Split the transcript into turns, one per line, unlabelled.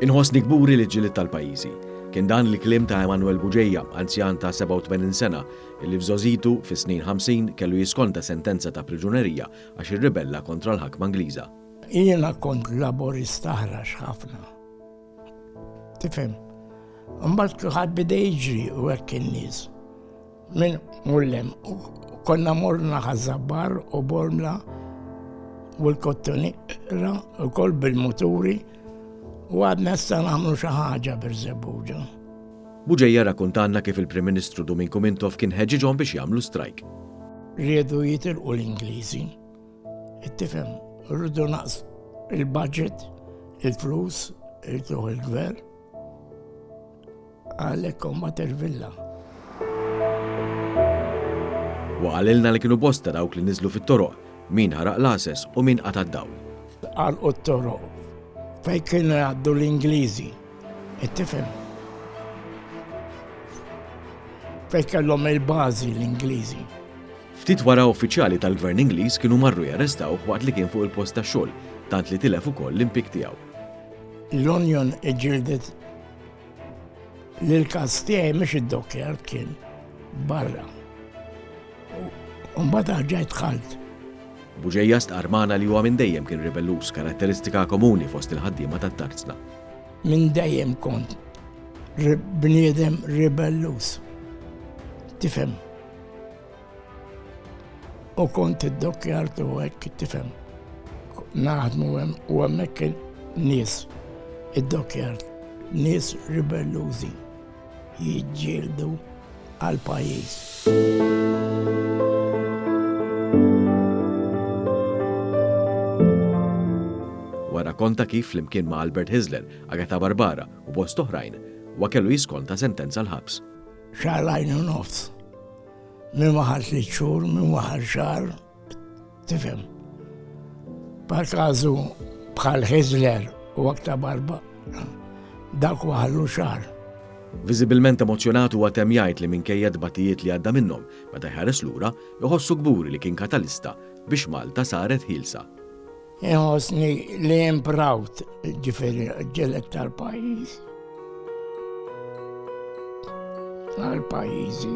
Inħossni gburi li ġilit tal-pajjiżi. Kien dan il-kliem ta' Emanuel Buġejja, anzjan ta' 87 sena, illi f'żożitu fis-snin 50 kellu jiskonta sentenza ta' priġunerija għax irribella kontra l-ħakma Ingliża.
Jiena kont laborista ħrax ħafna. Tifhem? Mbagħad kulħadd bida jiġri u hekk in-nies. Min mullem, konna morna ħażabbar u bormla u l-kottonira u kol bil-muturi u għadna sta nagħmlu xi ħaġa bir-Żebbuġa.
Buġejja rakkuntanna kif il-Prim Ministru Domingos Mintoff kien ħeġġiġhom biex jagħmlu strajk.
Riedu jitilqu l-Ingliżi. Tifhem, rridu naqs il-budget, il-flus, il-tuħ il-gvern. Għalhekk kombat il-villa.
Waqalilna li kienu bosta dawk li niżlu fit-toroq, min ħaraq l-ases u min qata' d-dawl.
Għalqu t-toroq fej kienu għaddu l-Ingliżi. Tifhem? Fej kellhom il-bażi l-Ingliżi.
Ftit wara uffiċjali tal-Gvern Ingliż kienu marru jarrestaw waqt li kien fuq il-post tax-xogħol, tant li tilef ukoll l-impik tiegħu.
L-Union iġildet li l-każ tiegħi mhux id-dokkjar kien barra. U mbagħad ħarġajt ħalt.
Buġejja stqarmana li huwa minn dejjem kien ribellus, karatteristika komuni fost il-ħaddiema tat-Tarzna.
Minn dejjem kont bniedem ribellus. Tifhem? U kont id-dokkjar u hekk tifhem. Naħdmu hemm u hemmhekk kien nies id-dokkjar, nies ribellużi jiġġieldu għall-pajjiż.
Wara konta kif flimkien ma' Albert Hisler, Agatha Barbara u bost oħrajn, wa kellu jiskonta sentenza l-ħabs.
Xarajn u nofs. Min waħar 3 xhur, min waħar xahar, tifhem. Bħal-każu bħal Hisler u Agatha Barbara, dak waħallu xahar.
Viżibilment emozjonatu huwa temm jgħid li minkejja dbatijiet li għadda minnhom meta jħares lura, joħossu gburi li kien katalista biex Malta saret ħilsa.
Jħossni li jem proud ġifieri ġelet tal-pajjiż. Tal-pajjiżi.